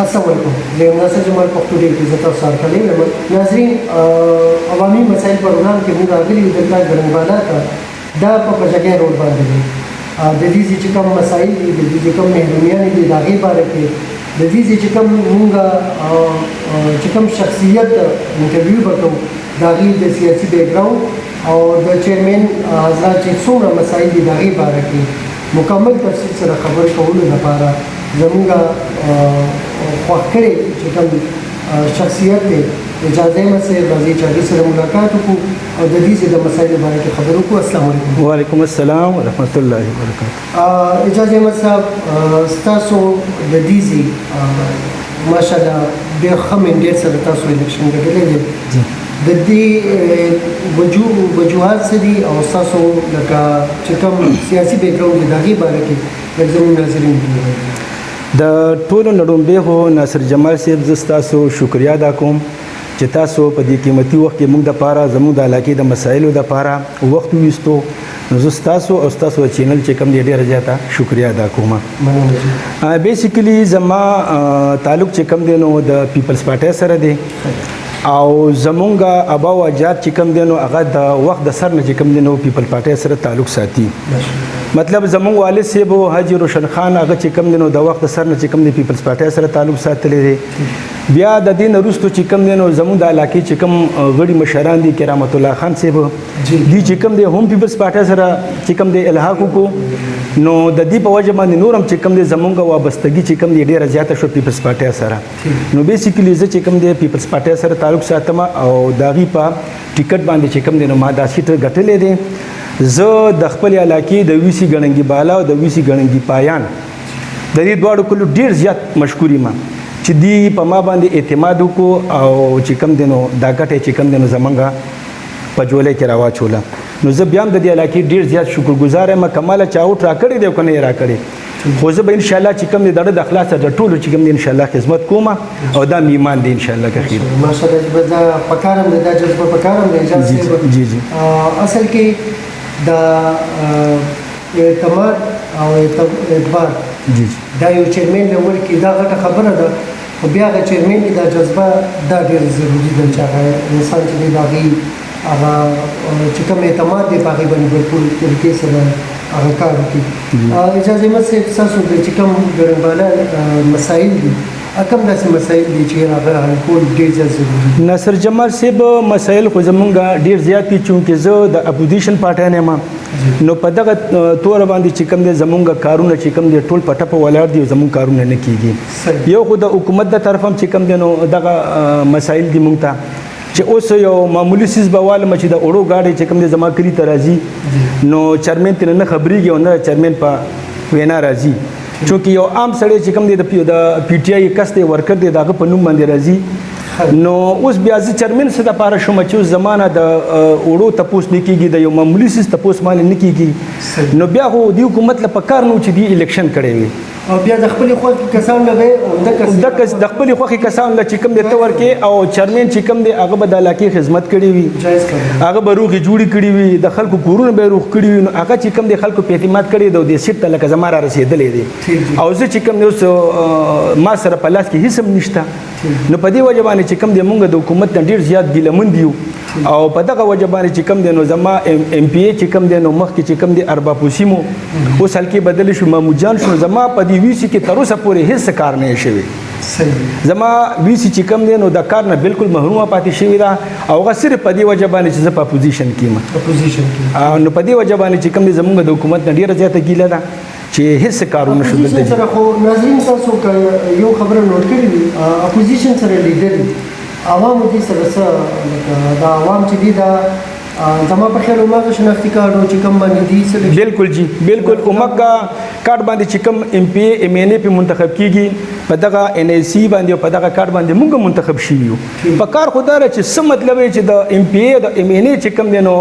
السلام علیکم زه ناصر جمال پښتو ډیو کې زه تاسو سره کلیږم ناظرین عوامي مسایل پروګرام کې موږ راغلي یو د ګرنوالا ته دا په پجګي روډ باندې د دې چې کوم مسایل دي د دې کوم مهرباني دي دا غي باره کې د دې چې کوم موږ چې کوم شخصیت انټرویو وکړو دا غي د سیاسي بیک ګراوند او د چیرمن حضرت چې څومره مسایل دي دا غي باره کې مکمل تفصیل سره خبرې کولو لپاره زمونږ خوښ کړی چې کوم شخصیت دی اجازه مې سره راځي چې هغې سره ملاقات وکړو او د دې د مسایلو باره کې خبرې وکړو. السلام علیکم. وعلیکم السلام ورحمت الله وبرکاته. اجازه مې صاحب ستاسو د دې ماشاءالله ډېر ښه مینډیټ سره تاسو الیکشن ګټلی دی د دې وجوهات څه دي او ستاسو لکه چې کوم سیاسي بیک ګراوند دی د هغې باره کې لږ زموږ ناظرین وګورئ. د ټولو نړومبې خو ناصر جمال صاحب زه ستاسو شکریا ادا کوم چې تاسو په دې قیمتي وخت کې موږ دپاره زموږ د علاقې د مسایلو دپاره وخت وویستو نو زه ستاسو او ستاسو چینل چې کوم دی ډېره زیاته شکریا ادا کوم. بیسیکلی زما تعلق چې کوم دی نو د پیپلز پارټۍ سره دی او زمونږ ابا او اجداد چې کوم دی نو هغه د وخت د سر نه چې کوم دی نو پیپل پارټۍ سره تعلق ساتي. مطلب زمونږ والد صاحب حاجي روشن خان هغه چې کوم دی نو د وخت د سر نه چې کوم دی پیپلز پارټۍ سره تعلق ساتلی دی. بیا د دې نه وروسته چې کوم دی نو زمونږ د علاقې چې کوم غړي مشران دي کرامت الله خان صاحب دوی چې کوم دی هم پیپلز پارټۍ سره چې کوم دی الحاق وکړو نو د دې په وجه باندې نور هم چې کوم دی زمونږ وابستګي چې کوم دی ډېره زیاته شو پیپلز پارټۍ سره. نو بیسیکلی زه چې کوم دی پیپلز پارټۍ سره تعلق ساتم او د هغې په ټیکټ باندې چې کوم دی نو ما دا سیټ ګټلی دی. زه د خپل علاقې د ویسي ګڼنګي بالا او د ویسي ګڼنګي پایان د دې دواړو کلو ډېر زیات مشکور یم چې دوی په ما باندې اعتماد وکړو او چې کوم دی نو دا ګټه چې کوم دی نو زمونږ په جولۍ کې راواچوله. نو زه بیا هم د دې علاقې ډېر زیات شکرګزار یم. کماله چا اوټ راکړی دی او که نه یې راکړی خو زه به انشاءالله چې کوم دی د د اخلاص سره د ټولو چې کوم دی انشاءالله خدمت کوم او دا مې ایمان دی انشاءالله که خیر. ماشاءالله دا پکارم دی دا جذبه پکارم دی اجازه جی جی اصل کې د اعتماد او اعتبار دا یو چیرمن لور کې دا غټه خبره ده خو بیا هغه چیرمن دا جذبه دا ډېر ضروري ده چې هغه انسان چې دی د هغې هغه چې کوم اعتماد دی په هغې باندې بلکل طریقې سره هغه کار وکړي. اجازه مند صاحب ستاسو د چې کوم ګرنوالا مسایل دي کوم داسې مسایل دي چې هغه حل کول ډېر زیات ضروري دي؟ ناصر جمال صاحب مسایل خو زمونږ ډېر زیات دي چونکې زه د اپوزیشن پارټۍ نه یم نو په دغه توره باندې چې کوم دی زمونږ کارونه چې کوم دی ټول په ټپه ولاړ دي او زمونږ کارونه نه کېږي. یو خو د حکومت د طرف هم چې کوم دی نو دغه مسایل دي مونږ ته چې اوس یو معمولي څیز به والم چې د اوړو ګاډی چې کوم دی زما کلي ته راځي نو چیرمن ترې نه خبرېږي او نه چیرمن په وینا راځي چونکې یو عام سړی چې کوم دی د پی ټي آی کس دی ورکر دی د هغه په نوم باندې راځي نو اوس بیا زه چیرمن څه دپاره شوم چې اوس زمانه د اوړو تپوس نه کېږي د یو معمولي څیز تپوس مالې نه کېږي نو بیا خو دې حکومت له پکار نه و چې دې الیکشن کړی وي او بیا د خپلې خوښې کسان له د خپلې خوښې کسان له چې کوم دی ته ورکې او چیرمن چې کوم دی هغه به د علاقې خدمت کړې وي هغه به روغې جوړې کړې وي د خلکو کورونه به یې روغ کړي وي نو هغه چې کوم دی خلکو په اعتماد کړی دی او دې سیټ ته لکه زما را رسېدلی دی او زه چې کوم دی اوس ما سره په لاس کې هېڅ هم نشته نو په دې وجه باندې چې کوم دی مونږ د حکومت نه ډېر زیات ګیلهمند یو او په دغه وجه باندې چې کوم دی نو زما ایم پی ای چې کوم دی نو مخکې چې کوم دی ارباپوسي مو اوس هلکې بدل شو محمود جان شو زما په دې ویسي کې تر اوسه پورې هېڅ کار نه شوی زما ویسي چې کوم دی نو د کار نه بالکل محرومه پاتې شوې ده او هغه صرف په دې وجه باندې چې زه په اپوزیشن کې یم نو په دې وجه باندې چې کوم دی زموږ د حکومت نه ډېره زیاته ګیله ده چې هیڅ کارونه شو اپوزیشن سره خو ناظرین تاسو یو خبره نوٹ کړې وي اپوزیشن سره لیډر عوامو دې سره څه د عوام چې دي دا زما په خیال عمر شناختی کارت چې کوم باندې دي بالکل جی بالکل عمر کا کارت باندې چې کوم ایم پی ای ایم ان ای په منتخب کیږي په دغه ان ای سی باندې په دغه کارت باندې موږ منتخب شیو په کار خدای چې څه مطلب چې د ایم پی ای د ایم ان ای چې کوم دی نو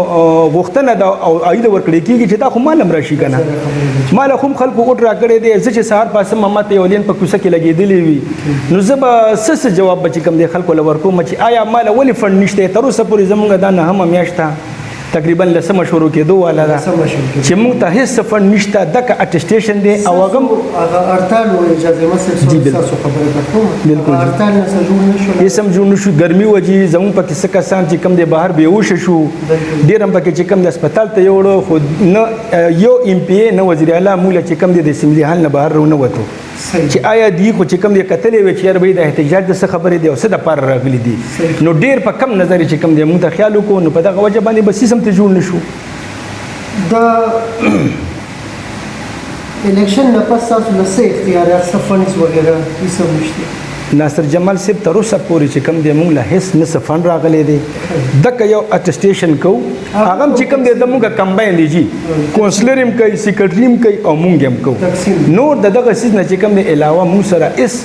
غوښتنه دا او اېد ورکړي کیږي چې دا خو مالم راشي کنه مال خو خلکو وټ را کړی دی چې سهار پاسه محمد یولین په کوڅه کې لګېدلې وي نو زه به څه جواب بچ کوم دی خلکو لور کوم چې آیا مال ولې فند نشته تر اوسه پورې زمونږ دا نه هم میاشته تقریبا لسمه شروع کېدو والا ده سم شو چې موږ ته هیڅ فند نشته دغه اټسټیشن دی او هغه هغه ارتال او اجازه مسل جی، بالکل. تاسو خبره کوم بالکل. ارتال نه جوړ نشو یې سم جوړ نشو ګرمي وجې زموږ پکې څه کسان چې کم دی بهر بیهوش شو بالکل. ډېر هم پکې چې کم د هسپتال ته یوړو خو نه یو ایم پی ای نه وزیر اعلی موږ چې کم دی د اسمبلي حال نه بهر نه وته صحیح چې آیا دی خو چې کم دی کتلې وي چې یار به د احتجاج د څه خبرې دی او څه د پاره راغلي دي صحیح. نو ډېر په کم نظر چې کم دی موږ ته خیال وکړو نو په دغه وجه باندې بس سم ته جوړ نشو د الیکشن نه پس تاسو له څه اختیارات څه فنډز وغیرہ هیڅ هم نشته ناصر جمال صاحب تر اوسه پورې چې کم دی موږ له هیڅ نه څه فنډ راغلی دی دغه یو اټسټیشن کوو هغه هم چې کم دی د موږ کمباین دی جی کونسلر هم کوي سیکرټري هم کوي او موږ هم کوو تقسیم. نور د دغه سیز نه چې کم دی علاوه موږ سره اس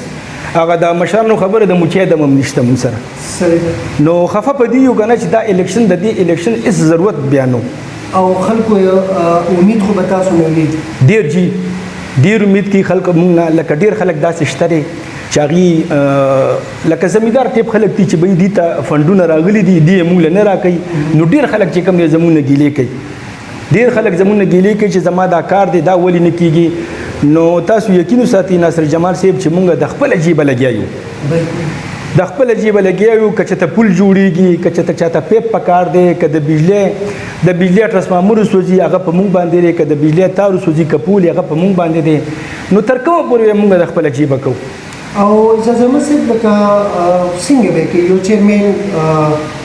هغه د مشرانو خبره د مچې د مم نشته موږ سره صحیح ده. نو خفه پدې یو کنه چې دا الیکشن د دې الیکشن اس ضرورت بیانو او خلکو امید خو به تاسو نه لید ډیر جی ډیر امید کی خلک مونږ نه لکه ډیر خلک داسې شته چې هغه لکه زمیندار ټیپ خلک دي چې به دي ته فندونه راغلي دي دی مونږ نه راکې نو ډیر خلک چې کوم زمونه ګیلې کوي ډیر خلک زمونه ګیلې کوي چې زما دا کار دی دا ولی نه کیږي نو تاسو یقین ساتي ناصر جمال صاحب چې مونږ د خپل جیب لګیایو بالکل د خپل جیب لګیایو کچه ته پل جوړیږي کچه ته چاته پیپ پکار دی کده بجلی ټرانسفارمر سوځي هغه په مونږ باندې دی کده بجلی تار سوځي کپول هغه په مونږ باندې دی نو تر کومه پورې مونږ د خپل جیب کوو او اجازه مسل لکه څنګه به کې یو چیرمن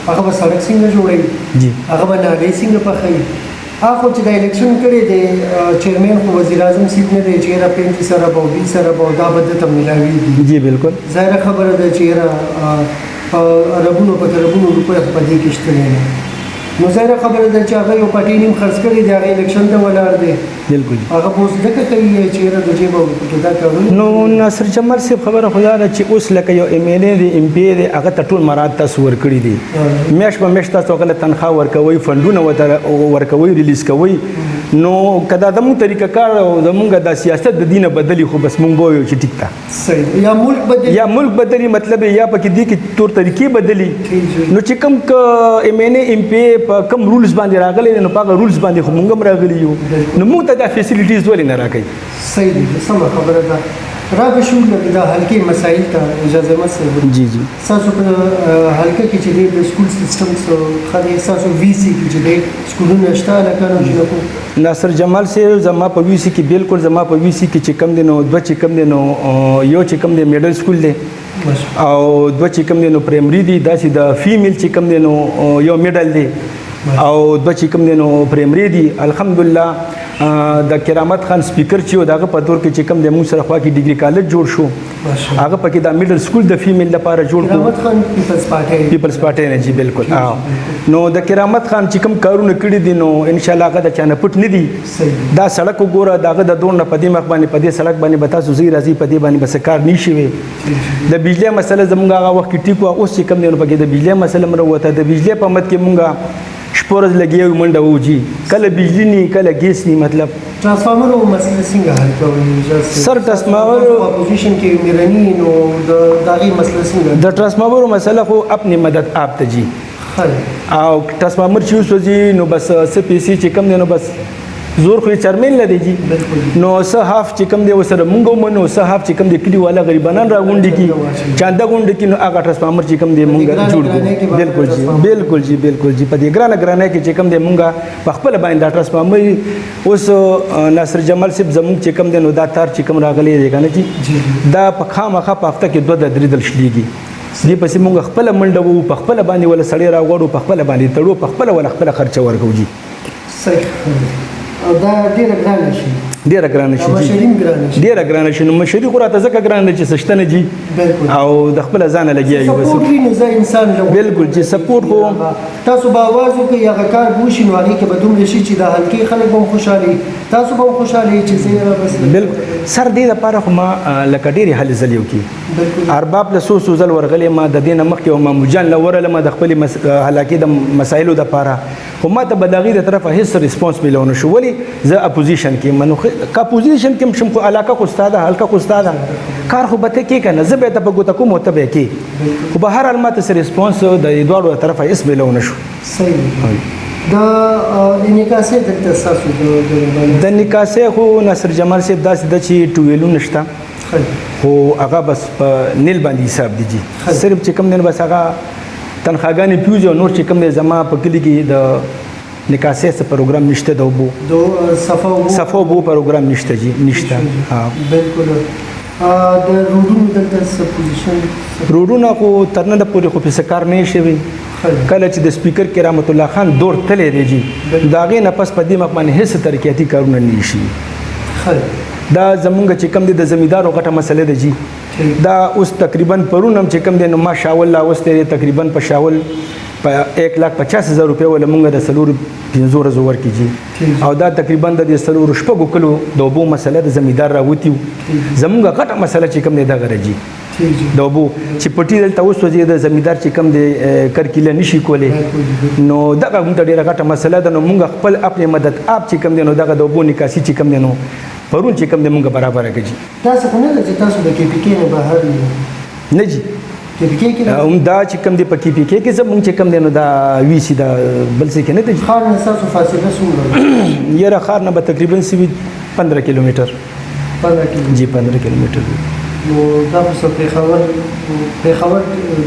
هغه به سړک څنګه جوړي جی هغه به ناګي څنګه پخې هغه چې د الیکشن کړي دی چیرمن خو وزیر اعظم سیټ نه دی چې را پېنځ سره به 20 سره به دا بده ته ملاوي دي جی بالکل ظاهر خبره ده چې را عربونو په روپیه په دې کې شته نه نو ظاهر خبره ده چې هغه یو پټی نیم خرڅ کړي دی هغه الیکشن ته ولاړ دی بالکل هغه اوس دغه کوي چې را د جیب کې دا کوي نو ناصر جمال صاحب خبره خدا ده چې اوس لکه یو ایم ال ای دی ام پی دی هغه ته ټول مراد تاسو ورکړي دي میاش په میاش تاسو غل تنخواه ورکوي فندونه ورکوي ریلیز کوي نو کدا زموږ طریقه کار او زموږ د سیاست د دینه بدلی خو بس مونږ وایو چې ټیک تا صحیح یا ملک بدل یا ملک بدلی مطلب یا پکې دی کې تور طریقې بدلی نو چې کوم ایم ان ای ام پی په کوم رولز باندې راغلي نو په رولز باندې خو مونږ هم راغلي یو نو موږ ته د فیسیلیټیز ولې نه راکړي صحیح دي سم خبره ده را به شو لکه دا حلقې مسایل ته اجازه مسه جی جی تاسو په حلقه کې چې د سکول سیستم سره خدای تاسو وی سی کې چې د سکولونو شته لکه نو چې ناصر جمال صاحب زما په وی سی کې بالکل زما په وی سی کې چې کم دي نو دوه چې کم دي نو یو چې کم دي میډل سکول دی او دوه چې کم دي نو پرایمري دي داسې د فیمیل چې کم دي نو یو میډل دی او دوه چې کم دي نو پرایمري دي الحمدلله د کرامت خان سپیکر چې دغه په دور کې چې کم د موږ سره خوا کې ډیګري کالج جوړ شو هغه پکې د میډل سکول د فیمیل لپاره جوړ کړو کرامت خان پیپلز پارټي نه جی بالکل نو د کرامت خان چې کوم کارونه کړی دي نو ان شاء الله هغه د چانه پټ نه دي دا سړک وګوره داغه د دور نه پدې مخ باندې پدې سړک باندې بتا سوزي راځي پدې باندې بس کار نشي وي د بجلی مسله زموږ هغه وخت کې ټیکو اوس چې کم دی نو پکې د بجلی مسله مروته د بجلی په مت کې مونږه شپورز لګیو منډه وږي کله بجلی نه کله ګیس نه مطلب ट्रांसफार्मर او مسله څنګه حل کوي سر ټرانسفارمر اپوزیشن کې میرانی نو د داغي مسله څنګه د ټرانسفارمر مسله خو خپل مدد آپ ته جی او ټرانسفارمر چې وسوځي نو بس څه پیسې چې کم دی نو بس زور خو چرمن لدی جی نو سه هاف چې کم دی وسره مونږ مونږ سه هاف چې کم دی کلی والا غریبانان را غونډي کی چاندا غونډي کی نو هغه ټرانسفارمر چې کم دی مونږ جوړ کړو بالکل جی بالکل جی بالکل جی په دې ګرانه کې چې کم دی مونږ په خپل باندې ټرانسفارمر اوس ناصر جمال صاحب زموږ چې کم دی نو دا تار چې کم راغلی دی کنه جی دا په خامخه په هفته کې 2 درې دل شلیږي دې پسې مونږ خپل منډه وو په خپل باندې ولا سړی را وړو په خپل باندې تړو په خپل ولا خپل خرچه ورکو جی صحیح دا ډیره ګرانه شي ډیره ګرانه شي ډیره ګرانه شي نو مشري خو راته ځکه ګرانه چې سشتنه جی او د خپل ځان لګیایو بس سپورټ ویني ځا انسان له بالکل چې سپورټ خو تاسو به आवाज وکړئ هغه کار بوشي نو هغه کې به دومره شي چې د حلقې خلک هم خوشاله تاسو به خوشاله چې زه بس بالکل سر دې لپاره خو ما لکه ډیره حل زلیو کی ارباب له سو سوزل ورغلې ما د دینه مخ کې ما مجان لورله ما د خپل حلاکې د مسایلو د لپاره خو ما ته بداغي د طرفه هیڅ ریسپانس ملونه شو ولی زه اپوزیشن کې منو کا اپوزیشن کې شم خو علاقه خو استاد حلقه خو استاد کار خو به کې کنه زه به ته په ګوت کوم ته به کې خو به هر حال ما ته ریسپانس د دوړو طرفه هیڅ ملونه شو صحیح د انعکاسي دلته ستاسو د نکاسې خو ناصر جمال صاحب داسې ده چې ټویلو نشته خو هغه بس په نیل باندې حساب دی جی صرف چې کوم دین بس هغه تنخواګانې پیوځي او نور چې کوم دی زما په کلي کې د نکاسې څه پروګرام نشته د اوبو د صفا اوبو پروګرام نشته جی نشته ها بالکل د روډونو دلته څه پوزیشن روډونه خو تر نن پورې خو په کار نه شوي کله چې د سپیکر کرامت الله خان دور تللی دی جی د هغې نه پس په دې مخ باندې هېڅ ترقیاتي کارونه نه شي دا زمونږ چې کوم دی د زمیندارو غټه مسله ده جی دا اوس تقریبا پرون هم چې کوم دی نو ما شاول لا اوستی تقریبا په شاول په 1,50,000 روپۍ ولا مونږ د څلورو 5 ورځو ورکړي جی او دا تقریبا د دې څلورو شپږو کلو د اوبو مسله د زمیندار راوتي زمونږ غټه مسله چې کوم دی دغه راځي د اوبو چې پټي دلته اوس وځي د زمیندار چې کوم دی کرکیله نشي کولی نو دغه موږ ته ډېره غټه مسله ده نو موږ خپل خپل مدد آپ چې کوم دی نو دغه د اوبو نکاسي چې کوم دی نو پرون چې کوم دی موږ برابر کړي تاسو خو نه ده چې تاسو د KPK نه بهر یو نه جی KPK کې هم دا چې کوم دی په KPK کې زموږ چې کوم دی نو دا وی سي دا بل څه کې نه دی خار نه تاسو فاصله څومره یاره خار نه به تقریبا 15 کیلومتر 15 کیلومتر جی 15 کیلومتر نو دا په پېښور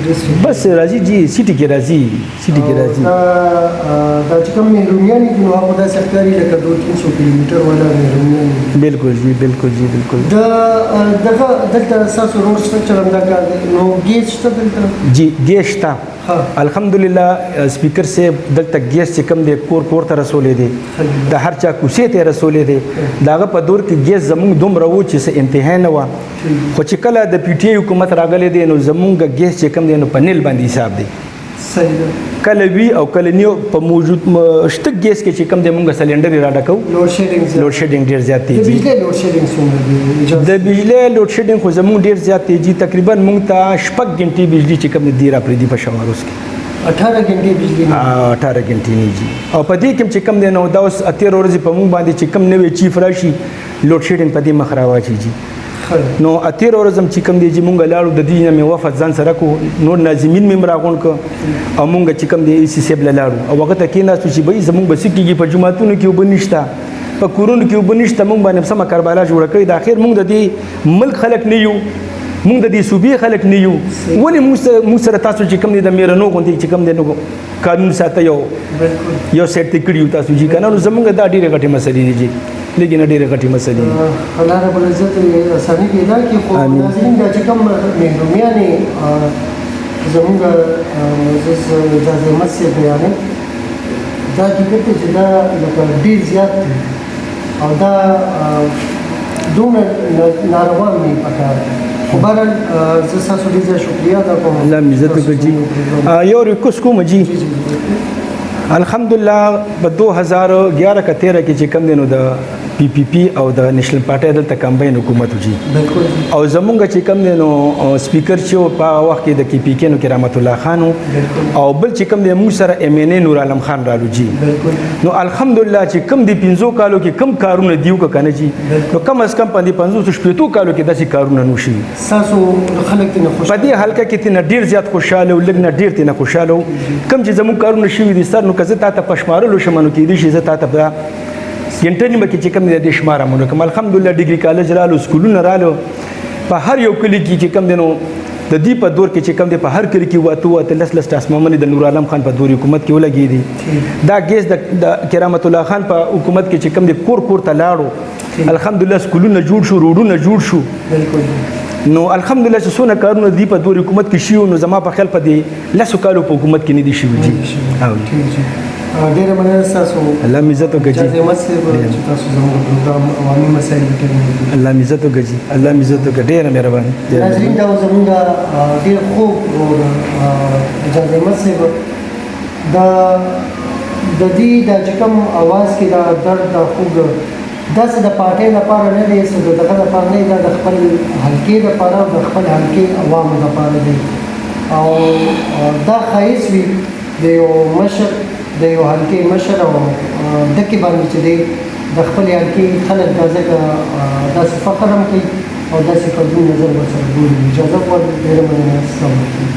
ډسټرکټ بس راځي جی سیټي کې راځي سیټي کې راځي دا چې کوم مهرونیان دي نو هغه د سرکاري لکه 200-300 کیلومتر ولا مهرونیان بالکل جی بالکل جی بالکل دغه دلته تاسو روډ سټرکچر هم دا کار دی نو ګیس شته دلته جی ګیس شته الحمدلله سپیکر صاحب دلته ګیس چې کوم دی کور ته رسولې دی د هر چا کوڅې ته رسولې دی داغه په دور کې ګیس زموږ دومره و چې څه انتها نه وه خو چې کله د PTI حکومت راغلی دی نو زموږ ګیس چې کوم دی نو په نیل باندې حساب دی کله وی او کله نیو په موجود شته ګیس کې چې کوم دی موږ سلندر را ډکو لوډ شیډینګ ډیر زیات دی د بجلی لوډ شیډینګ څومره دی د بجلی لوډ شیډینګ خو زموږ ډیر زیات دی تقریبا موږ ته 6 غنټې بجلی چې کوم دی را پرې دی په شمال اوس کې 18 غنټې بجلی 18 غنټې نه جی او په دې کې چې کوم دی نو دا اوس 13 ورځې په موږ باندې چې کوم نوې چیف راشي لوډ شیډینګ په دې مخ راوچی جی نو 13 ورځم چې کوم دی چې مونږ لاړو د دې نه مې وفد ځان سره کو نور ناظمین مې راغون کو او مونږ چې کوم دی ایسی سیب لاړو او وخت کې ناسو چې به زمونږ بس کېږي په جمعهتونو کې وبنښتا په کورونو کې وبنښتا مونږ باندې سم کربلا جوړ کړی د اخر مونږ د دې ملک خلک نه یو مونږ د دې صوبې خلک نه یو ولې مونږ سره تاسو چې کوم دی د میرنو غونډې چې کوم دی نو قانون ساته یو سیټ کړیو تاسو چې کنه زمونږ دا ډیره غټه مسلې دي لیکن ډیره غټي مسلې الله رب العزت اساني پیدا کړي خو ناظرین دا چې کوم مهرباني زموږ معزز اجازه مسیح بیان دا کیږي چې دا لکه ډیر زیات او دا دونه ناروا نه پکاره خو بهرحال زه ستاسو ډېر شکریه ادا کوم الله مې عزت وکړي یو ریکوست کوم جی الحمدلله په 2011 کې 13 کې چې کوم دی نو د PPP او د نېشنل پارټي دلته کمباین حکومت وجي او زمونږ چې کوم دی نو سپیکر چې په وخت کې د KPK نو کرامت الله خان او بل چې کوم دی موږ سره MNA نور عالم خان رالو جی نو الحمدلله چې کوم دی 15 کالو کې کم کارونه دیو کنه جی نو کم از کم په دې 500 کالو کې داسې کارونه نوشي تاسو خلک ته خوشاله په دې حلقه کې ته ډیر زیات خوشاله او لګ نه ډیر ته خوشاله کم چې زموږ کارونه شوي دي سر نو کزه تا ته پښمارلو شمنو کې دي چې زه تا ته ینټرنی مکه چې کوم د شماره مونږ کوم الحمدلله ډیګری کالج رالو سکولونه رالو په هر یو کلی کې چې کوم دینو د دې په دور کې چې کوم دی په هر کلی کې واته لس تاسمامنی د نور عالم خان په دور حکومت کې ولګی دي دا ګیس د کرامت الله خان په حکومت کې چې کوم دی کور ته لاړو الحمدلله سکولونه جوړ شو روډونه جوړ شو نو الحمدلله چې څونه کارونه دی په دور حکومت کې شیو نو زما په خیال په دې لسو کالو په حکومت کې نه دي شوي دي ډېر مننه تاسو الله مې عزت وکړي اجازه مسیح چې تاسو زموږ پروګرام عوامي مسایل کې الله مې عزت وکړي الله مې عزت وکړي ډېر مهرباني ناظرین دا زموږ ډېر خوب اجازه مسیح دا د دې د چکم आवाज کې دا درد دا خوب دا څه د پارټۍ لپاره نه دی څه دغه لپاره نه دی د خپل حلقې لپاره او د خپل حلقې عوامو لپاره دی او دا ښایست وي د یو مشر د یو حلقې مشر او دکې باندې چې دی د خپل حلقې خلک دا ځکه داسې فخر هم کوي او داسې په دې نظر ورسره ګوري اجازه غواړم ډېره مننه السلام علیکم